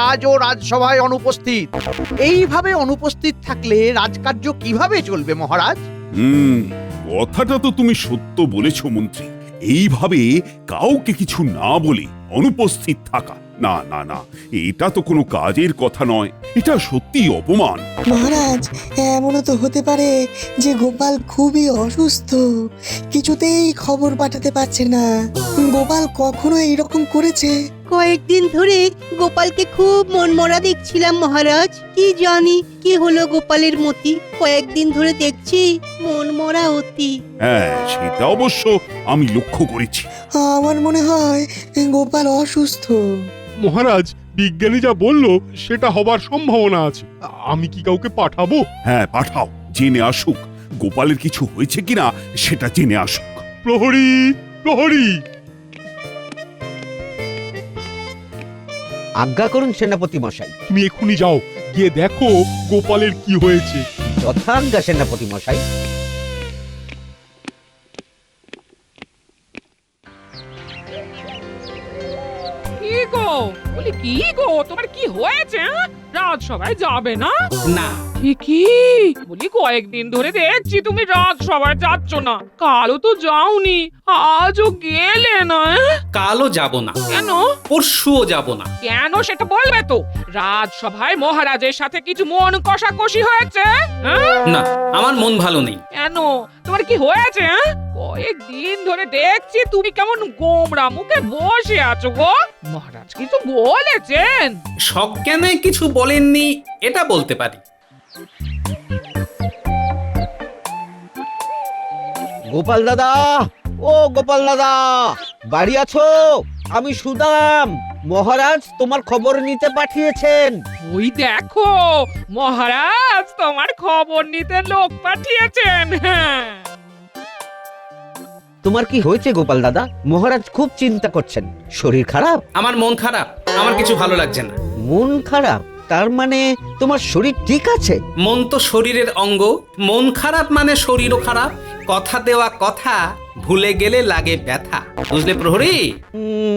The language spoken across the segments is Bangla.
আজও রাজসভায় অনুপস্থিত। এইভাবে অনুপস্থিত থাকলে রাজকার্য কিভাবে চলবে মহারাজ? কথাটা তো তুমি সত্য বলেছ মন্ত্রী। এইভাবে কাউকে কিছু না বলে অনুপস্থিত থাকা, না না না, এটা তো কোনো কাজের কথা নয়। এটা সত্যি অপমান। মহারাজ, এমনও তো হতে পারে যে গোপাল খুবই অসুস্থ, কিছুতেই খবর পাঠাতে পারছে না। গোপাল কখনো এইরকম করেছে? কয়েকদিন ধরে গোপালকে খুব মনমরা দেখছিলাম মহারাজ। কি জানি কি হলো গোপালের মতি, কয়েকদিন ধরে দেখছি মনমরা অতি। হ্যাঁ, সেটা অবশ্য আমি লক্ষ্য করেছি। আমার মনে হয় গোপাল অসুস্থ। মহারাজ, বিজ্ঞানী যা বলল সেটা হবার সম্ভাবনা আছে। আমি কি কাউকে পাঠাবো? হ্যাঁ, পাঠাও, জেনে আসুক গোপালের কিছু হয়েছে কিনা, সেটা জেনে আসুক। প্রহরী, প্রহরী! আজ্ঞা করুন সেনাপতি মশাই। তুমি এক্ষুনি যাও, গিয়ে দেখো গোপালের কি হয়েছে। যথা আজ্ঞা সেনাপতি মশাই। কি গো, বলি কি গো, তোমার কি হয়েছে? রাজসভায় যাবে না? না। কি বলি, কয়েকদিন ধরে দেখছি তুমি রাজসভায় যাচ্ছ না। কালও তো যাওনি, আজও গেলে না। কালও যাব না। কেন? পরশুও যাব না। কেন সেটা বলবে তো। রাজসভায় মহারাজের সাথে কিছু মন কষাকষি হয়েছে? না, আমার মন ভালো নেই। কেন, তোমার কি হয়েছে? কয়েকদিন ধরে দেখছি তুমি কেমন গোমড়া মুখে বসে আছো গো। মহারাজ কিছু বলেছেন? সজ্ঞানে কিছু বলেননি এটা বলতে পারি। গোপাল দাদা, ও গোপাল দাদা, বাড়ি আছো? আমি সুদাম। মহারাজ তোমার খবর নিতে পাঠিয়েছেন। ওই দেখো, মহারাজ তোমার খবর নিতে লোক পাঠিয়েছেন। তোমার কি হয়েছে গোপাল দাদা? মহারাজ খুব চিন্তা করছেন। শরীর খারাপ? আমার মন খারাপ, আমার কিছু ভালো লাগছে না। মন খারাপ? তার মানে তোমার শরীর ঠিক আছে? মন তো শরীরের অঙ্গ, মন খারাপ মানে শরীরও খারাপ। কথা দেওয়া কথা ভুলে গেলে লাগে ব্যথা, বুঝলে প্রহরী?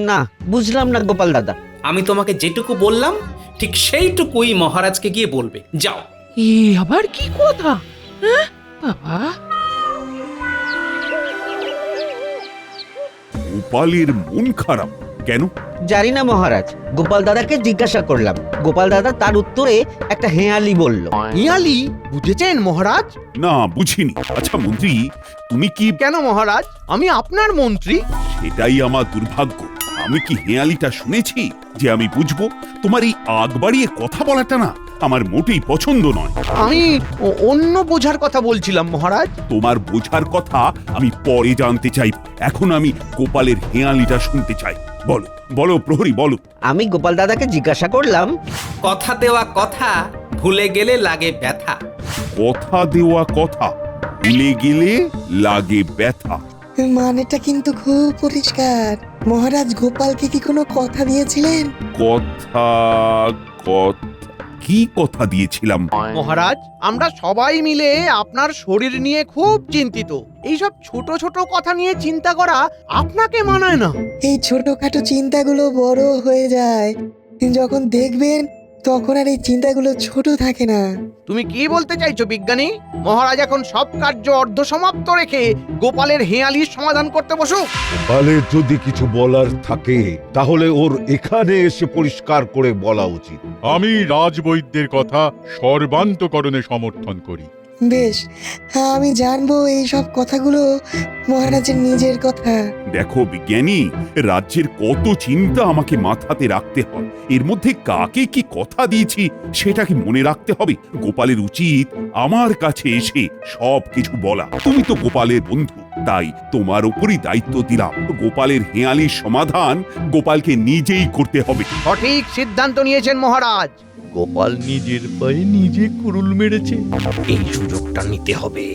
না, বুঝলাম না গোপাল দাদা। আমি তোমাকে যেটুকু বললাম ঠিক সেইটুকুই মহারাজকে গিয়ে বলবে। যাও। এ আবার কি কথা? বাবা, গোপালের মন খারাপ কেন? জানি না মহারাজ, গোপাল দাদাকে জিজ্ঞাসা করলাম। গোপাল দাদা তার উত্তরে একটা হেঁয়ালি বলল। ইয়ালি বুঝেছেন মহারাজ? না, বুঝিনি। আচ্ছা মন্ত্রী, তুমি কি? কেন মহারাজ, আমি আপনার মন্ত্রী। সেটাই আমার দুর্ভাগ্য। আমি কি হেঁয়ালিটা শুনেছি যে আমি বুঝবো? তোমার এই আগ বাড়িয়ে কথা বলাটা না আমার মোটেই পছন্দ নয়। আমি অন্য বোঝার কথা বলছিলাম মহারাজ। তোমার বোঝার কথা আমি পরে জানতে চাই। এখন আমি গোপালের হেঁয়ালিটা শুনতে চাই। বলো বলো প্রহরী, বলো। আমি গোপাল দাদাকে জিজ্ঞাসা করলাম, কথা দেওয়া কথা ভুলে গেলে লাগে ব্যথা। কথা দেওয়া কথা ভুলে গেলে লাগে ব্যথা। মানেটা কিন্তু খুব পরিষ্কার। মহারাজ গোপালকে কি কোনো কথা দিয়েছিলেন? কথা কি কথা দিয়েছিলাম? মহারাজ, আমরা সবাই মিলে আপনার শরীর নিয়ে খুব চিন্তিত। এইসব ছোট ছোট কথা নিয়ে চিন্তা করা আপনাকে মানায় না। এই ছোটখাটো চিন্তাগুলো বড় হয়ে যায়, যখন দেখবেন তখন আর এই চিন্তাগুলো ছোট থাকে না। তুমি কি বলতে চাইছো বিজ্ঞানী? মহারাজ এখন সব কার্য অর্ধসমাপ্ত রেখে গোপালের হেঁয়ালির সমাধান করতে বসুক? গোপালের যদি কিছু বলার থাকে তাহলে ওর এখানে এসে পরিষ্কার করে বলা উচিত। আমি রাজবৈদ্যের কথা সর্বান্তকরণে সমর্থন করি। বেশ, আমি জানবো এই সব কথাগুলো মহারাজের নিজের কথা। দেখো বিজ্ঞানী, রাজ্যের কত চিন্তা আমাকে মাথাতে রাখতে হয়। এর মধ্যে কাকে কি কথা দিয়েছি সেটা কি মনে রাখতে হবে? গোপালের উচিত আমার কাছে এসে সব কিছু বলা। তুমি তো গোপালের বন্ধু, তাই তোমার উপরই দায়িত্ব দিলাম। গোপালের হেঁয়ালির সমাধান গোপালকে নিজেই করতে হবে। সঠিক সিদ্ধান্ত নিয়েছেন মহারাজ। গোপাল নিজের পায়ে নিজে কুরুল মেরেছে, এই সুযোগটা নিতে হবে।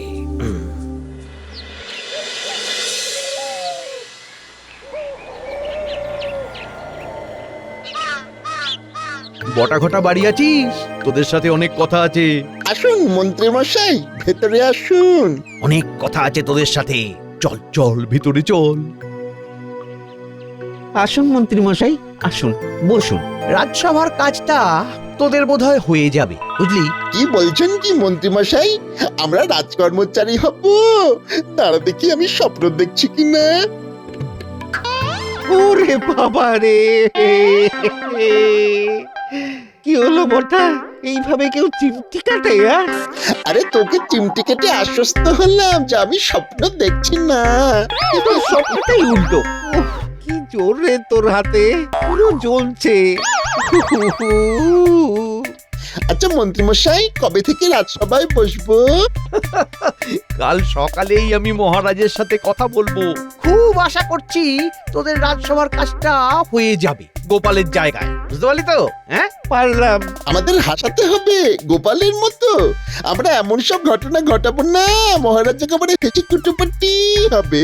বটা ঘটা বাড়ি আছিস? তোদের সাথে অনেক কথা আছে। আসুন মন্ত্রী মশাই, ভেতরে আসুন। অনেক কথা আছে তোদের সাথে। চল চল ভিতরে চল। আসুন মন্ত্রী মশাই, আসুন, বসুন। রাজসভার কাজটা তোদের বোধহয় হয়ে যাবে, বুঝলি? কি বলছেন কি মন্ত্রীমশাই, আমরা রাজকর্মচারী হব? তারা দেখি আমি স্বপ্ন দেখছি কিনা। ওরে বাবা রে, কি হলো বটা? এইভাবে কেউ চিমটি কাটে? আরে তোকে চিমটি কেটে আশ্বস্ত হলাম যে আমি স্বপ্ন দেখছি না। তো সবটাই উল্টো। উফ, কি জোর রে তোর হাতে, পুরো জ্বলছে। আচ্ছা মন্ত্রীমশাই, কবে থেকে রাজসভায় বসবো? কাল সকালেই আমি মহারাজের সাথে কথা বলবো। খুব আশা করছি তোদের রাজসভার কাজটা হয়ে যাবে গোপালের জায়গায়, বুঝতে পারলি তো? হ্যাঁ, পারলাম। আমাদের হাসাতে হবে গোপালের মতো। আমরা এমন সব ঘটনা ঘটাবো না, মহারাজ একেবারে হেসে কুটুপাটি হবে।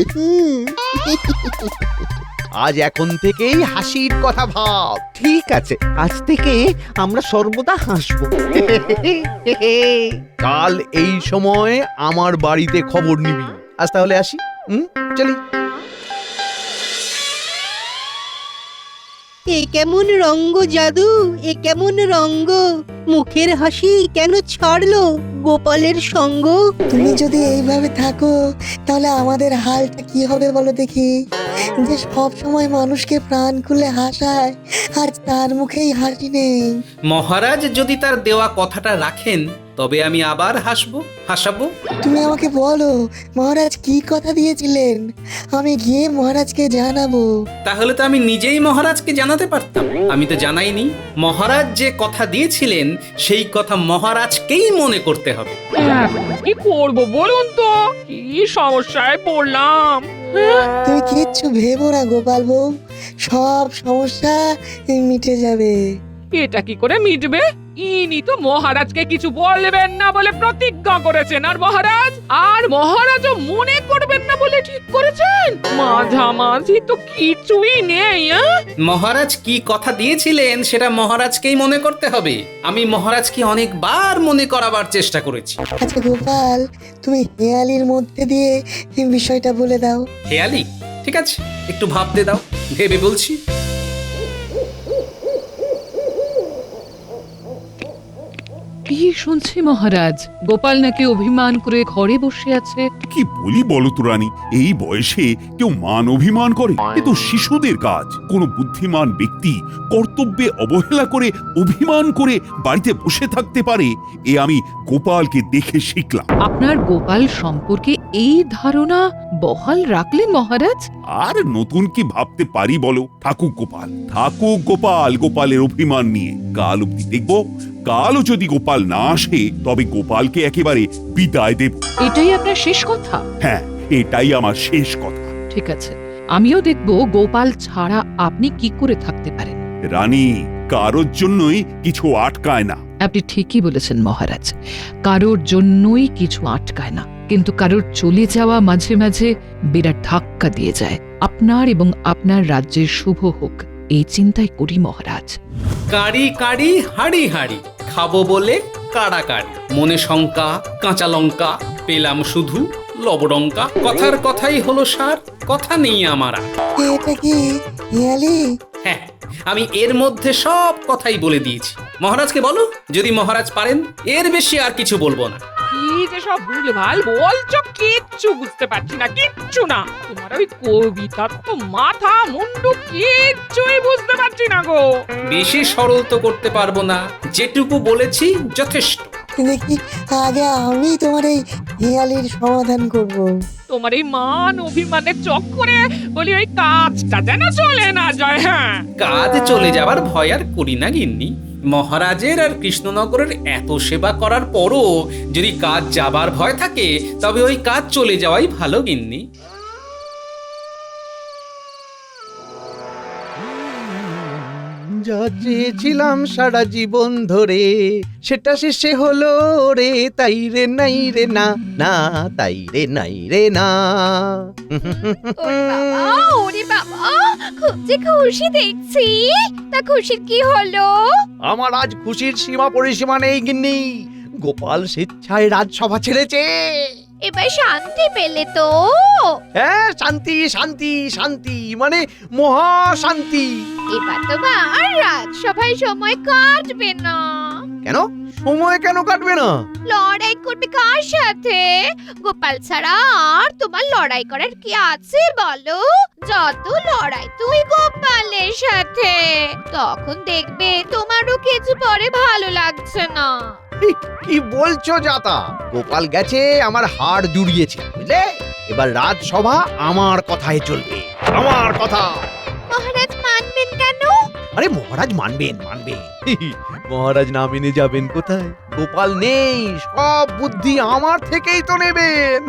আজ এখন থেকেই হাসির কথা ভাব। ঠিক আছে, আজ থেকে আমরা সর্বদা হাসবো। কাল এই সময় আমার বাড়িতে খবর নিবি। আজ তাহলে আসি, চলি। এ কেমন রঙ্গ জাদু, এ কেমন রঙ্গ, মুখের হাসি কেন ছাড়লো গোপালের সঙ্গ? তুমি যদি এইভাবে থাকো তাহলে আমাদের হালটা কি হবে বলো দেখি? যে সব সময় মানুষকে প্রাণ খুলে হাসায় আর তার মুখেই হাসি নেই। মহারাজ যদি তার দেওয়া কথাটা রাখেন তবে আমি আবার হাসাবো। তুমি আমাকে বলো মহারাজ কি কথা দিয়েছিলেন, আমি গিয়ে মহারাজকে জানাবো। তাহলে তো আমি নিজেই মহারাজকে জানাতে পারতাম। আমি তো জানাইনি। মহারাজ যে কথা দিয়েছিলেন সেই কথা মহারাজকেই মনে করতে হবে। কি করবো বলুন তো, কি সমস্যায় পড়লাম। তুমি কিচ্ছু ভেবো না গোপাল বউ, সব সমস্যা মিটে যাবে। এটা কি করে মিটবে? ইনি তো মহারাজকে কিছু বলবেন না বলে প্রতিজ্ঞা করেছেন, আর মহারাজও মনে করবেন না বলে ঠিক করেছেন। মাঝামাঝি তো কিছুই নেই। মহারাজ কি কথা দিয়েছিলেন সেটা মহারাজকেই মনে করতে হবে। আমি মহারাজকে অনেকবার মনে করাবার চেষ্টা করেছি। আচ্ছা গোপাল, তুমি হেয়ালির মধ্যে দিয়ে বিষয়টা বলে দাও। হেয়ালি? ঠিক আছে, একটু ভাবতে দাও, ভেবে বলছি। কি শুনছি মহারাজ, গোপাল নাকি অভিমান করে ঘরে বসে আছে। কি বলি বলো তো রানী, এই বয়সে কেউ মান অভিমান করে? এ তো শিশুদের কাজ। কোন বুদ্ধিমান ব্যক্তি কর্তব্যে অবহেলা করে অভিমান করে বাড়িতে বসে থাকতে পারে, এ আমি গোপালকে দেখে শিখলাম। আপনার গোপাল সম্পর্কে এই ধারণা বহাল রাখলেন মহারাজ? আর নতুন কি ভাবতে পারি বলো? থাকুক গোপাল গোপালের অভিমান নিয়ে। কাল অব্দি দেখবো, কালও যদি গোপাল না আসে তবে গোপালকে একেবারে বিদায় দেব। এটাই আপনার শেষ কথা? হ্যাঁ, এটাই আমার শেষ কথা। ঠিক আছে, আমিও দেখব গোপাল ছাড়া আপনি কি করে থাকতে পারেন। রানী, কারোর জন্যই কিছু আটকায় না। আপনি ঠিকই বলেছেন মহারাজ, কারোর জন্যই কিছু আটকায় না, কিন্তু কারোর চলে যাওয়া মাঝে মাঝে বিরাট ধাক্কা দিয়ে যায়। আপনার এবং আপনার রাজ্যের শুভ হোক, এই চিন্তাই করি মহারাজ। কাড়ি কাড়ি হাড়ি হাড়ি, খাবো বলে কাড়াকাড়ি, মনে শঙ্কা কাঁচা লঙ্কা, পেলাম শুধু লবডঙ্কা। কথার কথাই হলো সার, কথা নেই আমার আর। এটা কি হেয়ালি? হ্যাঁ, আমি এর মধ্যে সব কথাই বলে দিয়েছি। মহারাজকে বলো, যদি মহারাজ পারেন। এর বেশি আর কিছু বলবো না। কি যে সব ভুলভাল বলছো, কিচ্ছু বুঝতে পারছি না, কিচ্ছু না। তোমার ওই কবিতার তো মাথা মুন্ডু কিচ্ছুই বুঝতে পারছি না গো। বেশি সরল তো করতে পারবো না, যেটুকু বলেছি যথেষ্ট। দেখি আগে আমি তোমার এই হেয়ালির সমাধান করব। তোমার এই মান অভিমানের চক্করে বলি ওই কাজটা যেন চলে না যায়। হ্যাঁ, কাজ চলে যাবার ভয় আর করি না গিন্নি। মহারাজের আর কৃষ্ণনগরের এত সেবা করার পরও যদি কাজ যাবার ভয় থাকে তবে ওই কাজ চলে যাওয়াই ভালো গিন্নি। যা চেয়েছিলাম সারা জীবন ধরে সেটা শেষে হলো রে, তাই রে নাই রে না, না তাই রে নাই রে না। ওরে বাবা, খুব যে খুশি দেখছি। তা খুশির কি হলো? আমার আজ খুশির সীমা পরিসীমা নেই গিন্নি। গোপাল স্বেচ্ছায় রাজসভা ছেড়েছে। এবার শান্তি পেলে তো? হ্যাঁ, শান্তি শান্তি শান্তি, মানে মহা শান্তি। এবার তোমার রাজসভায় সময় কাটবে না। কেন সময় কেন কাটবে না? লড়াই করবে কার সাথে? গোপাল ছাড়া আর তোমার লড়াই করার কি আছে বলো? যত লড়াই তুই গোপালের সাথে, তখন দেখবে তোমারও কিছু পরে ভালো লাগছে না। কি বলছো জাতা? গোপাল গেছে আমার হাড় জুড়িয়েছে, বুঝলে? এবার রাজসভা আমার কথায় চলবে, আমার কথা। মহারাজ মানবেন কেন? আরে মহারাজ মানবেন মানবেন মহারাজ না মেনে যাবেন কোথায়? গোপাল নেই, সব বুদ্ধি আমার থেকেই তো নেবেন।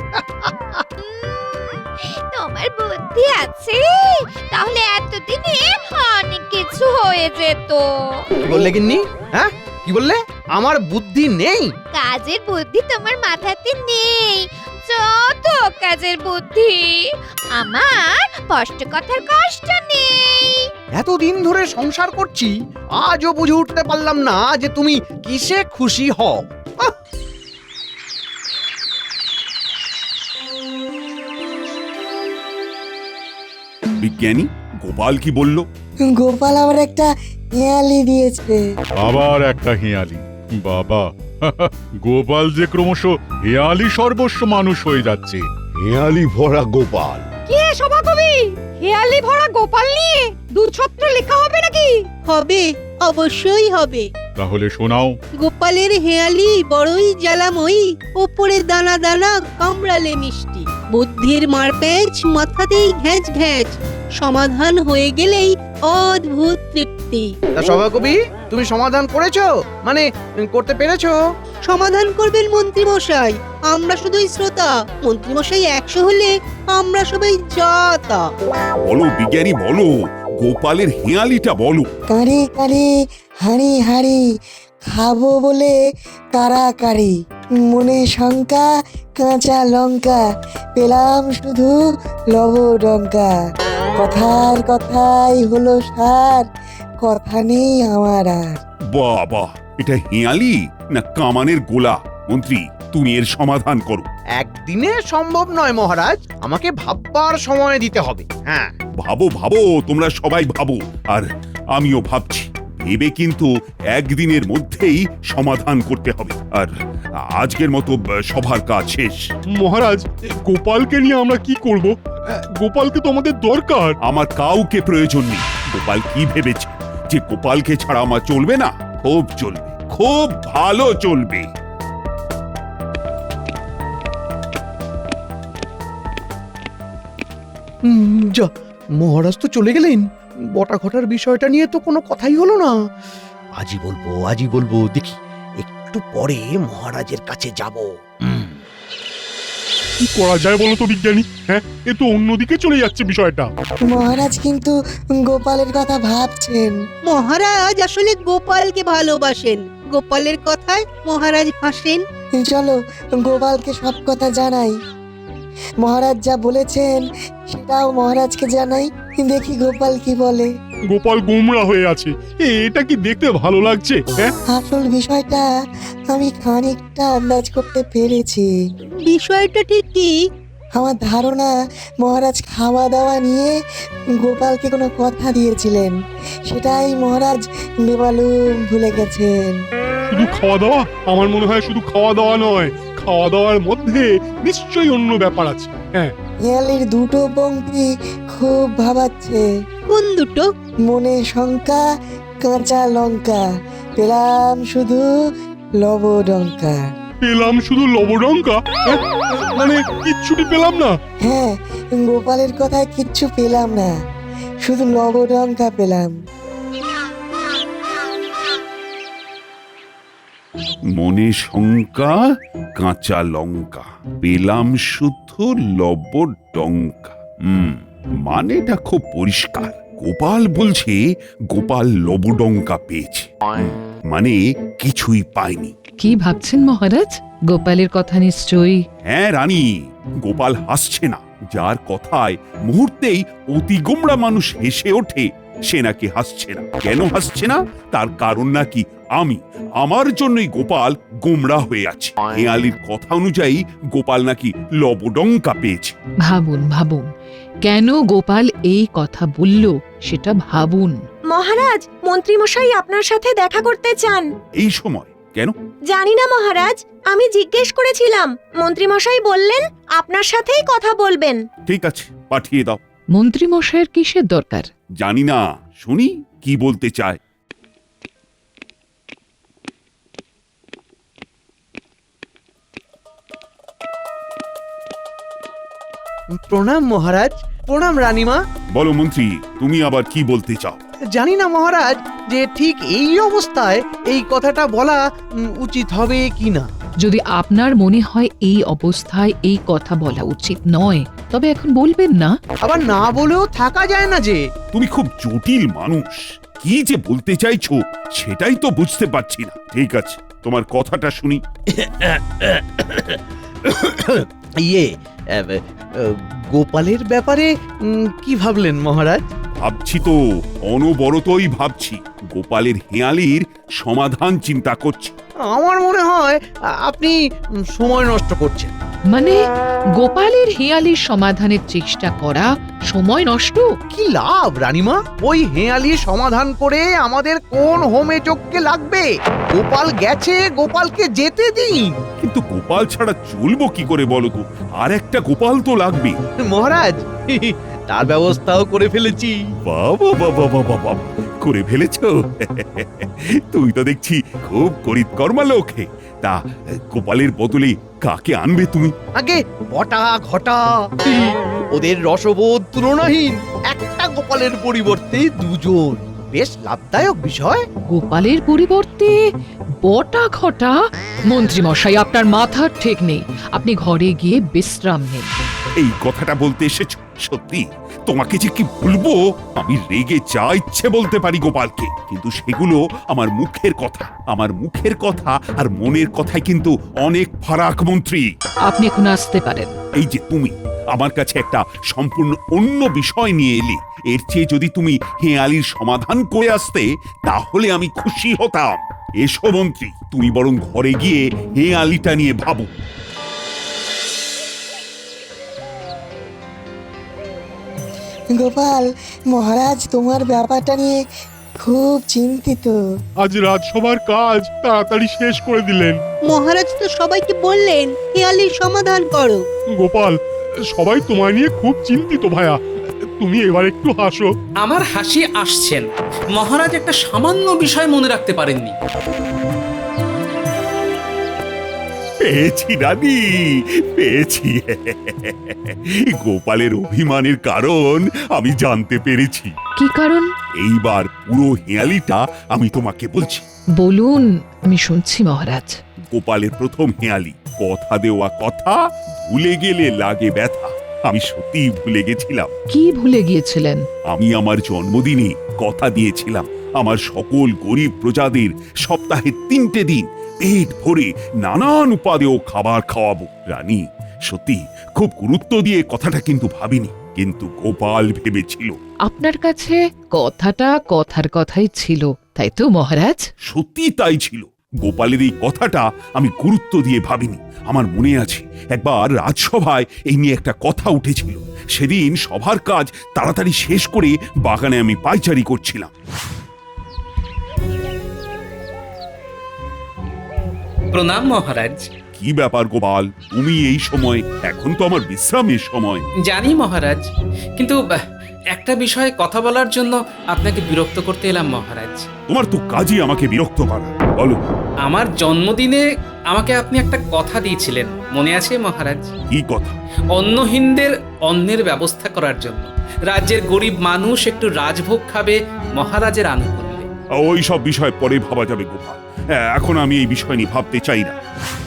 তোমার বুদ্ধি আছে, তাহলে এতদিনে অনেক কিছু হয়ে যেত। কি বললে গিন্নি? হ্যাঁ কি বললে? আমার বুদ্ধি নেই? কাজের বুদ্ধি তোমার মাথাতে নেই, যত কাজের বুদ্ধি। আমার স্পষ্ট কথার কষ্ট নেই। এতদিন ধরে সংসার করছি, আজও বুঝে উঠতে পারলাম না যে তুমি কিসে খুশি হও। আহ! বিজ্ঞানী, গোপাল কি বলল? গোপাল আবার একটা হেয়ালি দিয়েছে। আবার একটা হেয়ালি? বাবা, গোপাল যে ক্রমশ হেয়ালি সর্বস্ব মানুষ হয়ে যাচ্ছে। হেয়ালি ভরা গোপাল। কে সভাকবি? হেয়ালি ভরা গোপাল নিয়ে দুছত্র লেখা হবে নাকি? হবে, অবশ্যই হবে। তাহলে শোনাও। গোপালের হেয়ালি বড়ই জ্বালাময়ী, ওপরে দানা দানা কামড়ালে মিষ্টি, বুদ্ধির মারপ্যাচ মাথাতেই ঘ্যাঁচ ঘ্যাঁচ, সমাধান হয়ে গেলেই অদ্ভুত তৃপ্তি। তা সভাকবি, তুমি সমাধান করেছো? মানে করতে পেরেছো? সমাধান করবেন মন্ত্রী মশাই, আমরা শুধুই শ্রোতা। মন্ত্রী মশাই 100 হলে আমরা সবাই জাতা। বলো বিজ্ঞানী, বলো গোপালের হেয়ালিটা বলো। কারি কারি হাঁড়ি হাঁড়ি, খাবো বলে কারাকারি, মনে শঙ্কা কাঁচা লঙ্কা, পেলাম শুধু লবডঙ্কা, কথার কথাই হলো সার, কথা নেই আমার আর। বাবা, এটা হেয়ালি না কামানের গোলা? মন্ত্রী, তুমি এর সমাধান করো। একদিনে সম্ভব নয় মহারাজ, আমাকে ভাববার সময় দিতে হবে। হ্যাঁ ভাবো ভাবো, তোমরা সবাই ভাবো, আর আমিও ভাবছি। ভেবে কিন্তু একদিনের মধ্যেই সমাধান করতে হবে। আর আজকের মতো সভার কাজ শেষ। মহারাজ, গোপালকে নিয়ে আমরা কি করব? গোপালকে তো আমাদের দরকার। আমার কাউকে প্রয়োজন নেই। গোপাল কি ভেবেছে যে গোপালকে ছাড়া আমার চলবে না? খুব চলবে, খুব ভালো চলবে। যা, মহারাজ তো চলে গেলেন। বটা ঘটার বিষয়টা নিয়ে তো কোনো কথাই হলো না। আজই বলবো। দেখি একটু পরে মহারাজের কাছে যাব। কি করা যায় বলো তো বিজ্ঞানী? হ্যাঁ, এ তো অন্যদিকে চলে যাচ্ছে বিষয়টা। মহারাজ কিন্তু গোপালের কথা ভাবছেন। মহারাজ আসলে গোপালকে ভালোবাসেন, গোপালের কথায় মহারাজ হাসেন। চলো গোপালকে সব কথা জানাই। মহারাজ যা বলেছেন সেটাও মহারাজকে জানাই, দেখি গোপাল কি বলে। গোপাল গোমড়া হয়ে আছে, এটা কি দেখতে ভালো লাগছে? হ্যাঁ, আসল বিষয়টা আমি খানিকটা আন্দাজ করতে পেরেছি। বিষয়টা ঠিক কি? আমার ধারণা মহারাজ খাওয়া দাওয়া নিয়ে গোপালকে কোনো কথা দিয়েছিলেন, সেটাই মহারাজ বেমালুম ভুলে গেছেন। শুধু খাওয়া দাওয়া? আমার মনে হয় শুধু খাওয়া দাওয়া নয়, খাওয়া দাওয়ার মধ্যে নিশ্চয়ই অন্য ব্যাপার আছে। হ্যাঁ, হেয়ালির দুটো পংক্তি খুব ভাবাচ্ছে। কোন দুটো? মনে শঙ্কা কাঁচা লঙ্কা, পেলাম শুধু লবডঙ্কা। পেলাম শুধু লবডঙ্কা? মানে কিচ্ছুটি পেলাম না? হ্যাঁ, গোপালের কথায় কিচ্ছু পেলাম না, শুধু লবডঙ্কা পেলাম। মনে শঙ্কা কাঁচা লঙ্কা, পেলাম শুধু লবডঙ্কা। মানেটা খুব পরিষ্কার। গোপাল বলছে গোপাল লবডঙ্কা পেয়েছে, মানে কিছুই পায়নি। কি ভাবছেন মহারাজ? গোপালের কথা নিশ্চয়ই। হ্যাঁ রানী, গোপাল হাসছে না। যার কথায় মুহূর্তেই অতি গোমড়া মানুষ হেসে ওঠে, সে নাকি হাসছে না। কেন হাসছে না? তার কারণ নাকি আমার জন্যই গোপাল গোমড়া হয়ে আছে। হেয়ালির কথা অনুযায়ী গোপাল নাকি লবডঙ্কা পেয়েছে। ভাবুন কেন গোপাল এই কথা বলল সেটা ভাবুন। মহারাজ মন্ত্রীমশাই আপনার সাথে দেখা করতে চান। এই সময় কেন? জানি না মহারাজ, আমি জিজ্ঞেস করেছিলাম, মন্ত্রীমশাই বললেন আপনার সাথেই কথা বলবেন। ঠিক আছে, পাঠিয়ে দাও। মন্ত্রীমশাইয়ের কিসের দরকার? জানি না, শুনি কি বলতে চায়। প্রণাম মহারাজ। প্রণাম রানীমা। বলো মন্ত্রী, তুমি আবার কি বলতে চাও? জানি না মহারাজ যে ঠিক এই অবস্থায় এই কথাটা বলা উচিত হবে কি না। যদি আপনার মনে হয় এই অবস্থায় এই কথা বলা উচিত নয়, তবে এখন বলবেন না। আবার না বলেও থাকা যায় না যে। তুমি খুব জটিল মানুষ, কি যে বলতে চাইছো সেটাই তো বুঝতে পারছি না। ঠিক আছে, তোমার কথাটা শুনি। ইয়ে গোপালের ব্যাপারে কি ভাবলেন মহারাজ? ভাবছি তো, অনবরতই ভাবছি। গোপালের হেঁয়ালির সমাধান চিন্তা করছি। আমার মনে হয় আপনি সময় নষ্ট করছেন। মানে গোপালের হেয়ালির সমাধানের চেষ্টা করা সময় নষ্ট? কি লাভ রানীমা? ওই হেঁয়ালির সমাধান করে আমাদের কোন হোমে যজ্ঞে লাগবে? গোপাল গেছে, গোপালকে যেতে দিন। কিন্তু গোপাল ছাড়া চলবো কি করে বলো তো? আর একটা গোপাল তো লাগবে। মহারাজ তার ব্যবস্থাও করে ফেলেছি। বাবা বাবা বাবা বাবা, করে ফেলেছো? তুই তো দেখছি খুব করিতকর্মা লোক হে। তা গোপালের বদলে কাকে আনবে তুমি? আগে বটা ঘটা, ওদের রসবোধ তুলনাহীন। একটা গোপালের পরিবর্তে দুজন, বেশ লাভদায়ক বিষয়। গোপালের পরিবর্তে বটা ঘটা? মন্ত্রীমশাই, আপনার মাথার ঠিক নেই। আপনি ঘরে গিয়ে বিশ্রাম নিন। এই কথাটা বলতে এসেছো? সত্যি তোমাকে যে কি বলবো, আমি রেগে যা ইচ্ছে বলতে পারি গোপালকে, কিন্তু সেগুলো আমার মুখের কথা। আমার মুখের কথা আর মনের কথায় কিন্তু অনেক ফারাক মন্ত্রী। আপনি এখন আসতে পারেন। এই যে তুমি আমার কাছে একটা সম্পূর্ণ অন্য বিষয় নিয়ে এলে, এর চেয়ে যদি তুমি হেঁয়ালির সমাধান করে আসতে তাহলে আমি খুশি হতাম। এসো মন্ত্রী, তুমি বরং ঘরে গিয়ে হেঁয়ালিটা নিয়ে ভাবো। গোপাল, মহারাজ তোমার ব্যাপারটা নিয়ে খুব চিন্তিত। আজ রাজসভার কাজ তাড়াতাড়ি শেষ করে দিলেন। মহারাজ তো সবাইকে বললেন হেয়ালির সমাধান করো। গোপাল, সবাই তোমায় নিয়ে খুব চিন্তিত ভায়া। তুমি এবার একটু হাসো। আমার হাসি আসছেন। মহারাজ একটা সামান্য বিষয় মনে রাখতে পারেননি। পেয়েছি রানী, পেয়েছি। গোপালের অভিমানের কারণ আমি জানতে পেরেছি। কি কারণ? এইবার পুরো হেঁয়ালিটা আমি তোমাকে বলছি। বলুন, আমি শুনছি মহারাজ। গোপালের প্রথম হেঁয়ালি, কথা দেওয়া কথা, ভুলে গেলে লাগে ব্যথা। আমি সত্যি ভুলে গেছিলাম। কি ভুলে গিয়েছিলেন? আমি আমার জন্মদিনে কথা দিয়েছিলাম আমার সকল গরিব প্রজাদের সপ্তাহে 3টে দিন পেট ভরে নানান উপাদেয় খাবার খাওয়াবো। রানী, সত্যি খুব গুরুত্ব দিয়ে কথাটা কিন্তু ভাবিনি, কিন্তু গোপাল ভেবেছিল। আপনার কাছে কথাটা কথার কথাই ছিল, তাই তো মহারাজ? সত্যি তাই ছিল। গোপালের এই কথাটা আমি গুরুত্ব দিয়ে ভাবিনি। আমার মনে আছে একবার রাজসভায় এই নিয়ে একটা কথা উঠেছিল। সেদিন সভার কাজ তাড়াতাড়ি শেষ করে বাগানে আমি পায়চারি করছিলাম। প্রণাম মহারাজ। কি ব্যাপার গোপাল, তুমি এই সময়? এখন তো আমার বিশ্রামের সময়। জানি মহারাজ, কিন্তু একটা বিষয়ে কথা বলার জন্য আপনাকে বিরক্ত করতে এলাম মহারাজ। তোমার তো কাজই আমাকে বিরক্ত করা। বলো। আমার জন্মদিনে আমাকে আপনি একটা কথা দিয়েছিলেন, মনে আছে মহারাজ? কি কথা? অন্নহীনদের অন্নের ব্যবস্থা করার জন্য। রাজ্যের গরিব মানুষ একটু রাজভোগ খাবে মহারাজের আনুকূল্যে। ওই সব বিষয় পরে ভাবা যাবে গোপাল, এখন আমি এই বিষয় নিয়ে ভাবতে চাই না।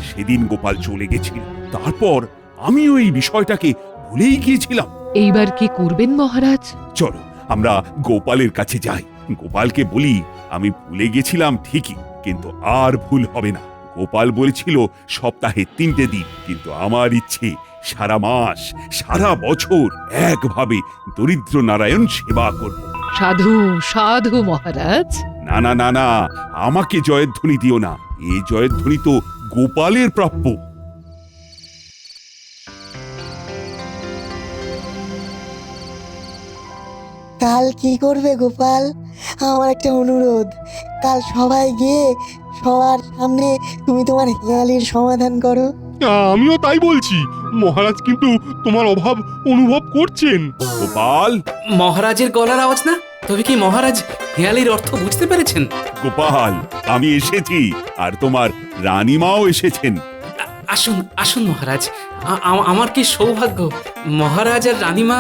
সেদিন গোপাল চলে গেছিল, তারপর আমিও এই বিষয়টাকে ভুলেই গিয়েছিলাম। এইবার কি করবেন মহারাজ? চলো আমরা গোপালের কাছে যাই। গোপালকে বলি আমি ভুলে গেছিলাম ঠিকই, কিন্তু আর ভুল হবে না। গোপাল বলেছিল সপ্তাহে 3টে দিন, কিন্তু আমার ইচ্ছে সারা মাস সারা বছর একভাবে দরিদ্র নারায়ণ সেবা করব। সাধু সাধু মহারাজ। না না না না, আমাকে জয়ধ্বনি দিও না। এই জয়ধ্বনি তো গোপালের প্রাপ্য। কাল কি করবে গোপাল? আমার একটা অনুরোধ, কাল সবাই গিয়ে সবার সামনে তুমি তোমার হেয়ালির সমাধান করো। আমিও তাই বলছি, মহারাজ কিন্তু তোমার অভাব অনুভব করছেন। গোপাল, মহারাজের গলার আওয়াজ না? তবে কি মহারাজ হেয়ালির অর্থ বুঝতে পেরেছেন? গোপাল, আমি এসেছি, আর তোমার রানীমাও এসেছেন। আসুন আসুন মহারাজ, আমার কি সৌভাগ্য! মহারাজ আর রানীমা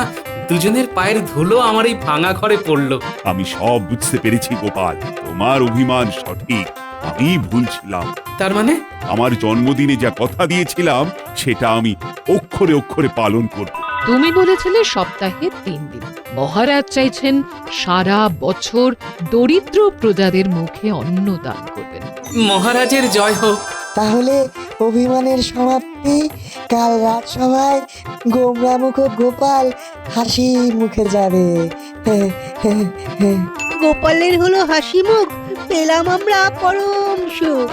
দুজনের পায়ের ধুলো আমার এই ভাঙা ঘরে পড়লো। আমি সব বুঝতে পেরেছি গোপাল, তোমার অভিমান সঠিক, আমি ভুল ছিলাম। তার মানে? আমার জন্মদিনে যা কথা দিয়েছিলাম সেটা আমি অক্ষরে অক্ষরে পালন করব। তুমি বলেছিলে সপ্তাহে 3 দিন, মহারাজ চাইছেন সারা বছর দরিদ্র প্রজাদের মুখে অন্ন দান করবেন। মহারাজের জয় হোক। তাহলে অভিমানের সমাপ্তি, কাল রাজসভায় গোমরামুখ গোপাল হাসি মুখে যাবে। গোপালের হলো হাসি মুখ, পেলাম আমরা পরম সুখ।